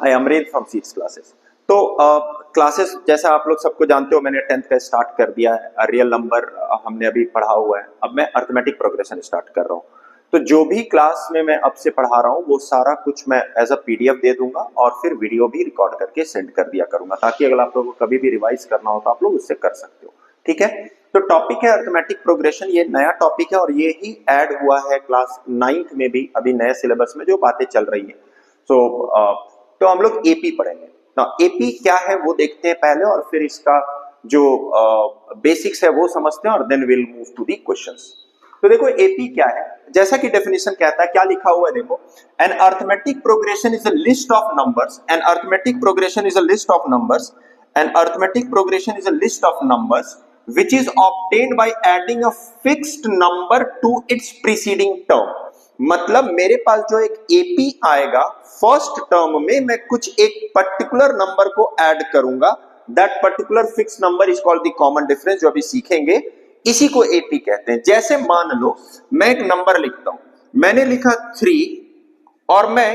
I Amreen from seeds classes. तो classes जैसा आप लोग सबको जानते हो, मैंने 10th का स्टार्ट कर दिया है। रियल नंबर हमने अभी पढ़ा हुआ है, अब मैं अर्थमेटिक प्रोग्रेशन स्टार्ट कर रहा हूँ। तो जो भी क्लास में मैं अब से पढ़ा रहा हूँ वो सारा कुछ मैं एज अ पीडीएफ दे दूंगा और फिर वीडियो भी रिकॉर्ड करके सेंड कर दिया करूंगा, ताकि अगर आप लोगों को कभी भी रिवाइज करना हो तो आप लोग उससे कर सकते हो। ठीक है, तो टॉपिक है अर्थमेटिक प्रोग्रेशन। ये नया टॉपिक है और ये ही ऐड हुआ है क्लास 9th में भी, अभी नए सिलेबस में जो बातें चल रही है। तो हम लोग एपी पढ़ेंगे। तो एपी क्या है वो देखते हैं पहले, और फिर इसका जो बेसिक्स है वो समझते हैं, और then will move to the questions. तो देखो एपी क्या है, जैसा कि डेफिनेशन कहता है, क्या लिखा हुआ है देखो, an arithmetic progression is a list of numbers, an arithmetic progression is a list of numbers, an arithmetic progression is a list of numbers which is obtained by adding a fixed number to its preceding term। मतलब मेरे पास जो एक AP आएगा, first term में मैं कुछ एक particular number को ऐड करूंगा, that particular fix number is called the common difference, जो अभी सीखेंगे, इसी को एपी कहते हैं। जैसे मान लो मैं एक नंबर लिखता हूं, मैंने लिखा 3 और मैं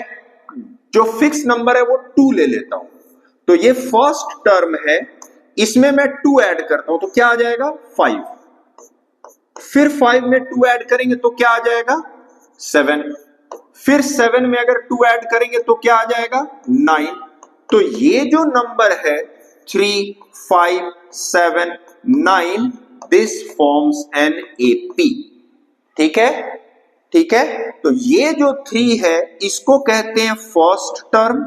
जो फिक्स नंबर है वो 2 ले लेता हूं, तो ये फर्स्ट टर्म है, इसमें मैं 2 ऐड करता हूं तो क्या आ जाएगा 5। फिर 5 में 2 ऐड करेंगे तो क्या आ जाएगा 7। फिर 7 में अगर 2 ऐड करेंगे तो क्या आ जाएगा 9। तो ये जो नंबर है 3, 5, 7, 9, दिस फॉर्म्स एन एपी। ठीक है, ठीक है। तो ये जो 3 है इसको कहते हैं फर्स्ट टर्म,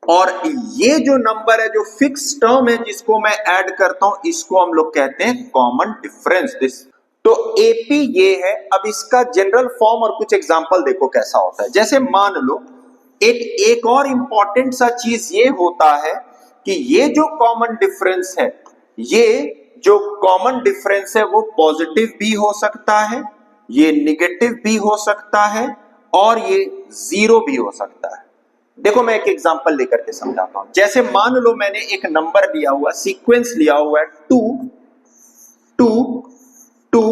और ये जो नंबर है जो फिक्स टर्म है जिसको मैं ऐड करता हूं, इसको हम लोग कहते हैं कॉमन डिफरेंस। दिस तो एपी ये है। अब इसका जनरल फॉर्म और कुछ एग्जांपल देखो कैसा होता है। जैसे मान लो एक और इंपॉर्टेंट सा चीज ये होता है कि ये जो कॉमन डिफरेंस है, ये जो कॉमन डिफरेंस है वो पॉजिटिव भी हो सकता है, ये निगेटिव भी हो सकता है, और ये जीरो भी हो सकता है। देखो मैं एक एग्जांपल लेकर के समझाता हूं। जैसे मान लो मैंने एक नंबर लिया हुआ, सीक्वेंस लिया हुआ है 2 2 2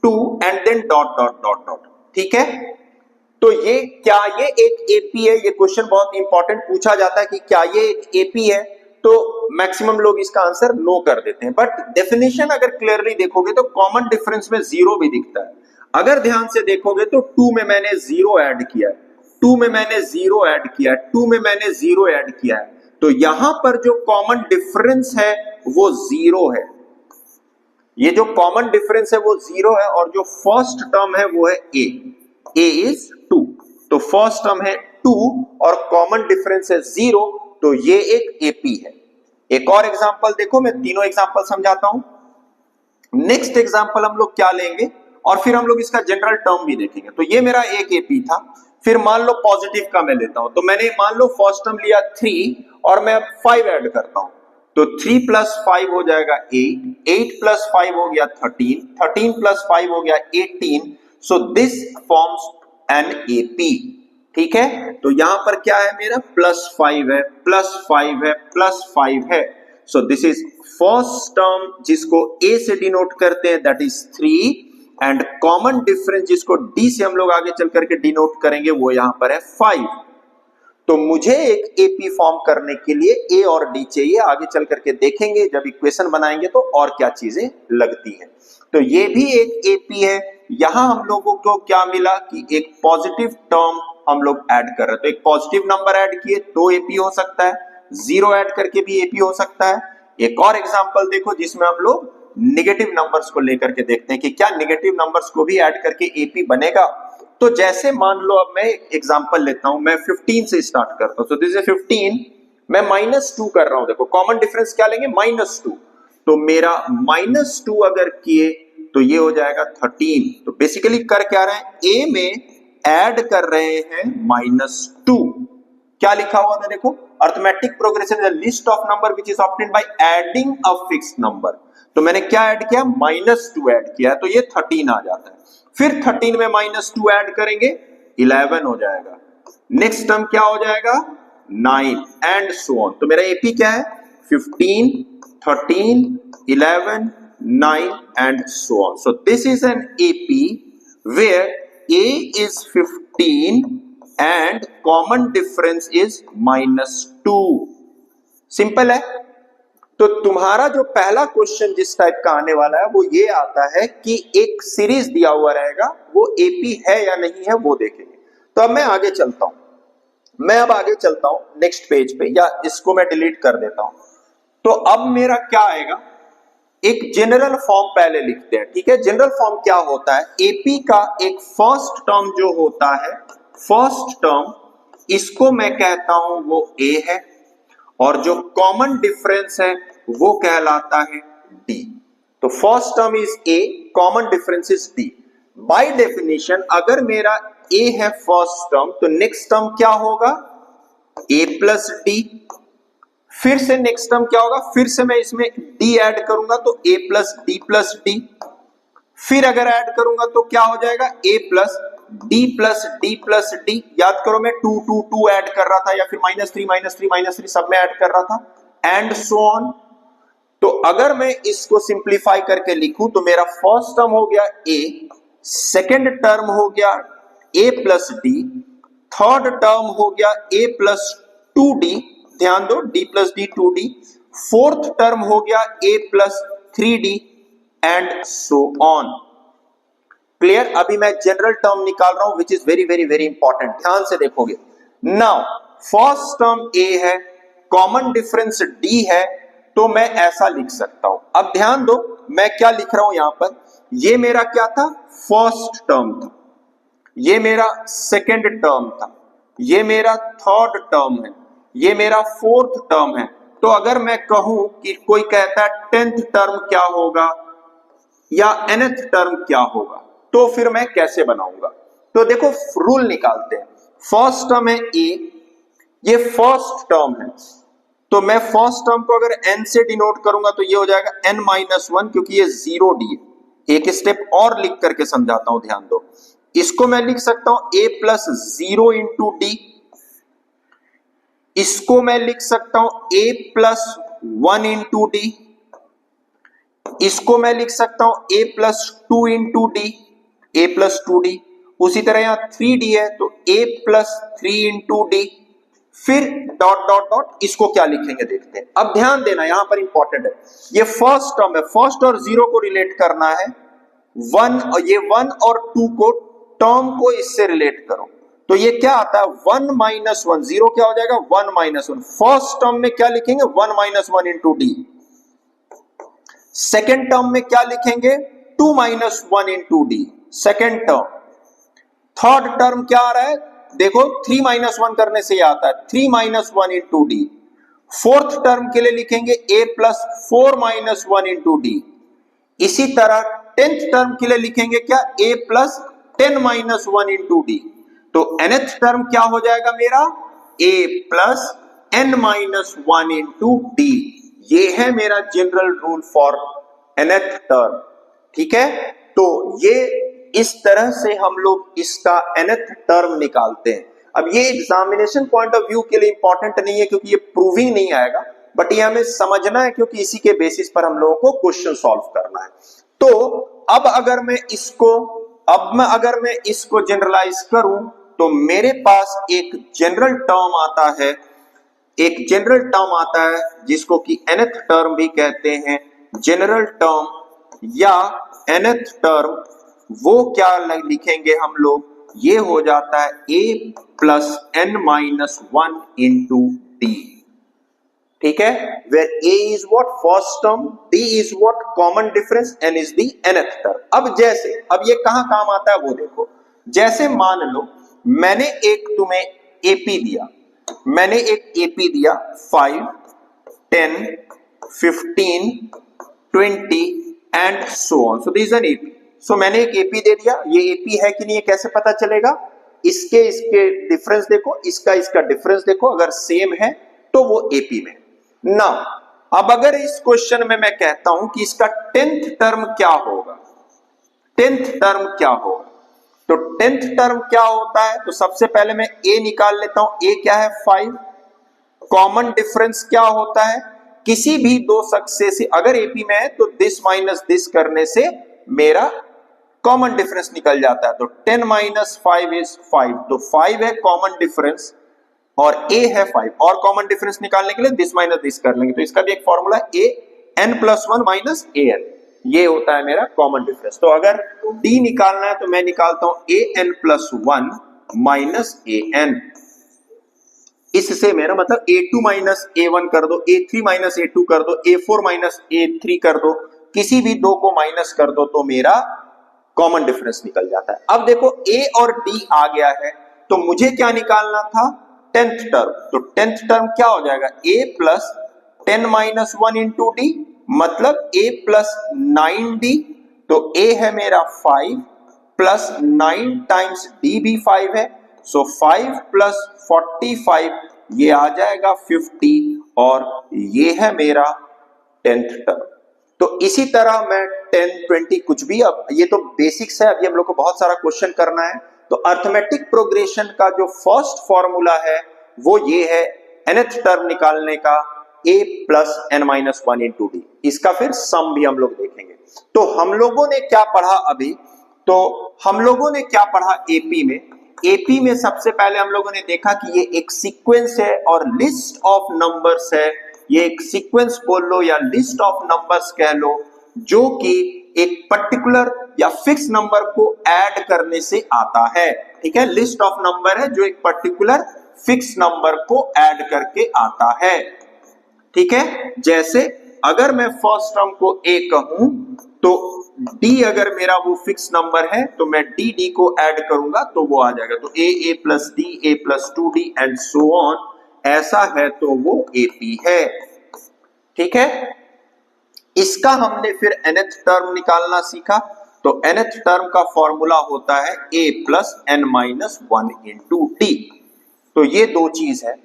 2 and then dot dot dot dot. ठीक है, तो ये क्या ये एक एपी है? ये क्वेश्चन बहुत इंपॉर्टेंट पूछा जाता है कि क्या ये एक एपी है, तो मैक्सिमम लोग इसका आंसर नो कर देते हैं। बट डेफिनेशन अगर क्लियरली देखोगे तो कॉमन डिफरेंस में जीरो भी दिखता है। अगर ध्यान से देखोगे तो 2 में मैंने जीरो ऐड किया है, 2 में मैंने जीरो ऐड किया है, 2 में मैंने जीरो ऐड किया है, तो यहां पर जो कॉमन डिफरेंस है वो जीरो है। ये जो कॉमन डिफरेंस है वो जीरो है, और जो फर्स्ट टर्म है वो है ए इज 2। तो फर्स्ट टर्म है 2 और कॉमन डिफरेंस है जीरो, तो ये एक एपी है। एक और एग्जांपल देखो, मैं तीनों एग्जांपल समझाता हूं। नेक्स्ट एग्जांपल हम लोग क्या लेंगे, और फिर हम लोग इसका जनरल टर्म भी देखेंगे। तो ये मेरा एक एपी था। फिर मान लो पॉजिटिव का मैं लेता हूं, तो मैंने मान लो फर्स्ट टर्म लिया 3 और मैं 5 ऐड करता हूं, तो 3 + 5 हो जाएगा 8, 8 + 5 हो गया 13, 13 + 5 हो गया 18। So this forms an AP. ठीक है, तो यहां पर क्या है, मेरा +5 है, +5 है, +5 है। सो दिस इज फर्स्ट टर्म जिसको ए से डिनोट करते हैं, that is 3, and common difference जिसको डी से हम लोग आगे चल करके डिनोट करेंगे वो यहां पर है 5। तो मुझे एक एपी फॉर्म करने के लिए ए और डी चाहिए। आगे चल करके देखेंगे जब इक्वेशन बनाएंगे तो और क्या चीजें लगती हैं। तो ये भी एक एपी है। यहां हम लोगों को क्या मिला कि एक पॉजिटिव टर्म हम लोग ऐड कर रहे हैं, तो एक पॉजिटिव नंबर ऐड किए तो एपी हो सकता है, जीरो ऐड करके भी एपी हो सकता है। एक और एग्जांपल देखो जिसमें हम लोग नेगेटिव नंबर्स को लेकर के देखते हैं कि क्या नेगेटिव नंबर्स को भी ऐड करके एपी बनेगा। तो जैसे मान लो अब मैं एग्जांपल लेता हूं, मैं 15 से स्टार्ट करता हूं। सो दिस इज 15, मैं -2 कर रहा हूं। देखो कॉमन डिफरेंस क्या लेंगे, -2। तो मेरा -2 अगर किए तो ये हो जाएगा 13। तो बेसिकली कर क्या रहे हैं, ए में ऐड कर रहे हैं -2। क्या लिखा हुआ था देखो, arithmetic progression is a list of number which is obtained by adding a fixed number. तो मैंने क्या ऐड किया, -2 ऐड किया, तो ये 13 आ जाता है। फिर 13 में -2 ऐड करेंगे 11 हो जाएगा। नेक्स्ट टर्म क्या हो जाएगा 9 एंड सो ऑन। तो मेरा एपी क्या है 15, 13, 11, 9 and so on. So this is an AP where A is 15, and common difference is -2। Simple है। तो तुम्हारा जो पहला क्वेश्चन जिस टाइप का आने वाला है वो ये आता है कि एक सीरीज दिया हुआ रहेगा, वो एपी है या नहीं है वो देखेंगे। तो अब मैं आगे चलता हूं, नेक्स्ट पेज पे, या इसको मैं डिलीट कर देता हूं। तो अब मेरा क्या आएगा, एक जनरल फॉर्म पहले लिखते हैं, ठीक है। जनरल फॉर्म क्या होता है, एपी का एक फर्स्ट टर्म जो होता है, फर्स्ट टर्म, इसको मैं कहता हूं वो ए है, और जो कॉमन डिफरेंस है वो कहलाता है डी। तो first term is a, common difference is D. By definition अगर मेरा ए है फर्स्ट टर्म, तो नेक्स्ट टर्म क्या होगा, ए प्लस डी। फिर से नेक्स्ट टर्म क्या होगा, फिर से मैं इसमें डी ऐड करूंगा तो ए प्लस डी। फिर अगर ऐड करूंगा तो क्या हो जाएगा, ए प्लस डी। याद करो मैं 2 2 2 ऐड कर रहा था, या फिर -3 सब में ऐड कर रहा था, एंड सो ऑन। तो अगर मैं इसको सिंप्लीफाई करके लिखूं तो मेरा फर्स्ट टर्म हो गया ए, सेकेंड टर्म हो गया ए प्लस डी, थर्ड टर्म हो गया ए प्लस 2d, ध्यान दो d plus D 2d, fourth term हो गया a plus 3d, and so on. Clear. अभी मैं जनरल टर्म निकाल रहा हूं which is very very very important, ध्यान से देखोगे। नाउ फर्स्ट टर्म a है, कॉमन डिफरेंस d है, तो मैं ऐसा लिख सकता हूं। अब ध्यान दो मैं क्या लिख रहा हूं यहां पर, ये मेरा क्या था, फर्स्ट टर्म था, ये मेरा सेकेंड टर्म था, ये मेरा थर्ड टर्म है, ये मेरा फोर्थ टर्म है। तो अगर मैं कहूं कि कोई कहता है 10th टर्म क्या होगा या nth टर्म क्या होगा, तो फिर मैं कैसे बनाऊंगा। तो देखो रूल निकालते हैं। फर्स्ट टर्म है a, ये फर्स्ट टर्म है, तो मैं फर्स्ट टर्म को अगर n से डिनोट करूंगा तो ये हो जाएगा n-1, क्योंकि ये 0d है। एक स्टेप और लिख करके समझाता हूं, ध्यान दो। इसको मैं लिख सकता हूं a प्लस 0 इंटू डी, इसको मैं लिख सकता हूं a प्लस 1 इंटू डी, इसको मैं लिख सकता हूं a plus 2 into D, a plus 2d। उसी तरह यहां 3d है तो a प्लस 3 इंटू डी, फिर डॉट डॉट डॉट, इसको क्या लिखेंगे देखते हैं। अब ध्यान देना यहां पर इंपॉर्टेंट है, ये फर्स्ट टर्म है, फर्स्ट और 0 को रिलेट करना है, 1 और ये 1 और 2 को, टर्म को इससे रिलेट करो। तो ये क्या आता है, 1 माइनस 1, 0 क्या हो जाएगा 1 माइनस 1। फर्स्ट टर्म में क्या लिखेंगे 1 minus 1 into D, second term में क्या लिखेंगे 2 minus 1 into D, second term. Third term क्या आ रहा है, देखो 3 माइनस 1 करने से ये आता है 3 minus 1 into D. Fourth term के लिए लिखेंगे a plus 4 minus 1 into D. इसी तरह 10th टर्म के लिए लिखेंगे क्या, a plus 10 minus 1 into D. तो nth टर्म क्या हो जाएगा मेरा, a plus n minus 1 into D. ये है मेरा general rule for nth term, ठीक है। तो ये इस तरह से हम लोग इसका nth टर्म निकालते हैं। अब ये एग्जामिनेशन पॉइंट ऑफ व्यू के लिए इंपॉर्टेंट नहीं है क्योंकि ये प्रूविंग नहीं आएगा, बट ये हमें समझना है क्योंकि इसी के बेसिस पर हम लोगों को क्वेश्चन सॉल्व करना है। तो अब अगर मैं इसको जनरलाइज करूं तो मेरे पास एक जनरल टर्म आता है जिसको कि nth टर्म भी कहते हैं। जनरल टर्म या nth टर्म वो क्या लिखेंगे हम लोग, ये हो जाता है a plus n minus 1 into d, ठीक है। Where a is what first term, d is what common difference, n is the nth term. अब ये कहां काम आता है वो देखो। जैसे मान लो मैंने एक तुम्हें एपी दिया, 5 10 15 20 and so on, so this is an AP. So मैंने एक एपी दे दिया, ये एपी है कि नहीं, ये कैसे पता चलेगा, इसके डिफरेंस देखो, इसका डिफरेंस देखो, अगर सेम है तो वो एपी में। नाउ अब अगर इस क्वेश्चन में मैं कहता हूं कि इसका 10th टर्म क्या होगा, 10th टर्म क्या होगा, तो 10th टर्म क्या होता है, तो सबसे पहले मैं a निकाल लेता हूं। a क्या है 5, कॉमन डिफरेंस क्या होता है, किसी भी दो सक्सेसिव, अगर एपी में है तो दिस माइनस दिस करने से मेरा कॉमन डिफरेंस निकल जाता है। तो 10 माइनस 5 इज 5, तो 5 है कॉमन डिफरेंस और a है 5, और कॉमन डिफरेंस निकालने के लिए दिस माइनस दिस कर लेंगे। तो इसका भी एक formula a n plus 1 minus a n, ये होता है मेरा कॉमन डिफरेंस। तो अगर d निकालना है तो मैं निकालता हूं a n plus 1 minus a n। इससे मेरा मतलब a2 माइनस a1 कर दो, a3 माइनस a2 कर दो, a4 माइनस a3 कर दो, किसी भी दो को माइनस कर दो तो मेरा कॉमन डिफरेंस निकल जाता है। अब देखो a और d आ गया है, तो मुझे क्या निकालना था, 10th टर्म। तो 10th टर्म क्या हो जाएगा, a plus 10 minus 1 into D, मतलब a प्लस 9d। तो a है मेरा 5 प्लस 9 टाइम्स d भी 5 है, सो 5 प्लस 45 ये आ जाएगा 50, और ये है मेरा 10th टर्म। तो इसी तरह मैं 10, 20 कुछ भी, अब ये तो बेसिक्स है, अभी हम लोग को बहुत सारा क्वेश्चन करना है। तो अर्थमेटिक प्रोग्रेशन का जो फर्स्ट फॉर्मूला है वो ये है nth टर्म निकालने का, a plus n minus 1 into D. इसका फिर सम भी हम लोग देखेंगे। तो हम लोगों ने क्या पढ़ा अभी, तो हम लोगों ने क्या पढ़ा एपी में, एपी में सबसे पहले हम लोगों ने देखा कि ये एक सीक्वेंस है और लिस्ट ऑफ नंबर्स है। ये एक सीक्वेंस बोल लो या लिस्ट ऑफ नंबर्स कह लो, जो कि एक पर्टिकुलर या फिक्स नंबर को ऐड करने से आता है। ठीक है, लिस्ट ऑफ नंबर है जो एक पर्टिकुलर फिक्स नंबर को ऐड करके आता है। ठीक है, जैसे अगर मैं फर्स्ट टर्म को a कहूं तो d अगर मेरा वो फिक्स नंबर है तो मैं d को ऐड करूंगा तो वो आ जाएगा। तो a plus d, a plus 2d and so on, ऐसा है तो वो AP है। ठीक है, इसका हमने फिर nth टर्म निकालना सीखा। तो nth टर्म का फॉर्मूला होता है a plus n minus 1 into T. तो ये दो चीज है।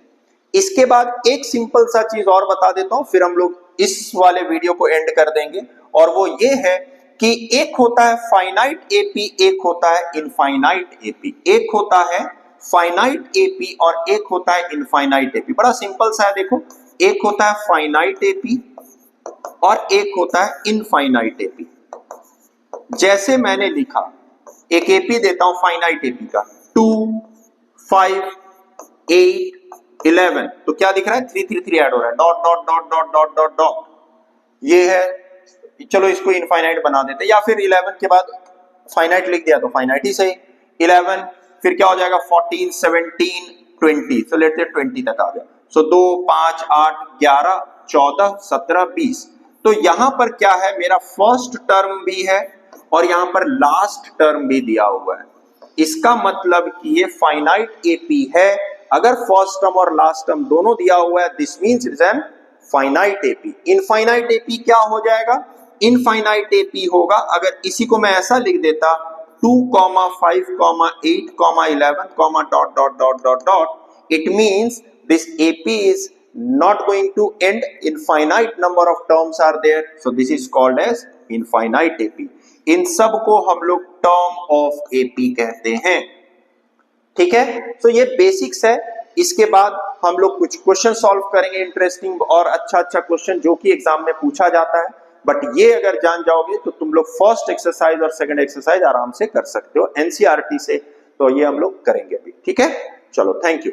इसके बाद एक सिंपल सा चीज और बता देता हूं, फिर हम लोग इस वाले वीडियो को एंड कर देंगे, और वो ये है कि एक होता है फाइनाइट एपी, एक होता है इनफाइनाइट एपी। एक होता है फाइनाइट एपी और एक होता है इनफाइनाइट एपी। बड़ा सिंपल सा है, देखो, एक होता है फाइनाइट एपी और एक होता है इनफाइनाइट एपी। जैसे मैंने लिखा, एक एपी देता हूं फाइनाइट एपी का, 2, 5, 8, 11, तो क्या दिख रहा है, 3 3 3 ऐड हो रहा है, dot dot dot dot dot dot dot, ये है। चलो इसको इनफाइनाइट बना देते, या फिर 11 के बाद फाइनाइट लिख दिया तो फाइनाइट ही सही। 11 फिर क्या हो जाएगा, 14, 17, 20, तो लेते 20 तक आ गया। सो 2, 5, 8, 11, 14, 17, 20। तो यहां पर क्या है, मेरा फर्स्ट टर्म भी है और यहां पर लास्ट टर्म भी दिया हुआ है। इसका मतलब कि ये फाइनाइट एपी है। अगर फर्स्ट टर्म और लास्ट टर्म दोनों दिया हुआ है, this means it is an finite AP. Infinite AP क्या हो जाएगा, इनफाइनाइट एपी होगा, अगर इसी को मैं ऐसा लिख देता 2, 5, 8, 11, dot dot dot dot dot, it means this AP is not going to end, infinite number of terms are there, so this is called as infinite AP। इन सब को हम लोग टर्म ऑफ AP कहते हैं। ठीक है, तो ये बेसिक्स है। इसके बाद हम लोग कुछ क्वेश्चन सॉल्व करेंगे, इंटरेस्टिंग और अच्छा अच्छा क्वेश्चन जो कि एग्जाम में पूछा जाता है। बट ये अगर जान जाओगे तो तुम लोग फर्स्ट एक्सरसाइज और सेकंड एक्सरसाइज आराम से कर सकते हो NCERT से। तो ये हम लोग करेंगे अभी। ठीक है, चलो, थैंक यू।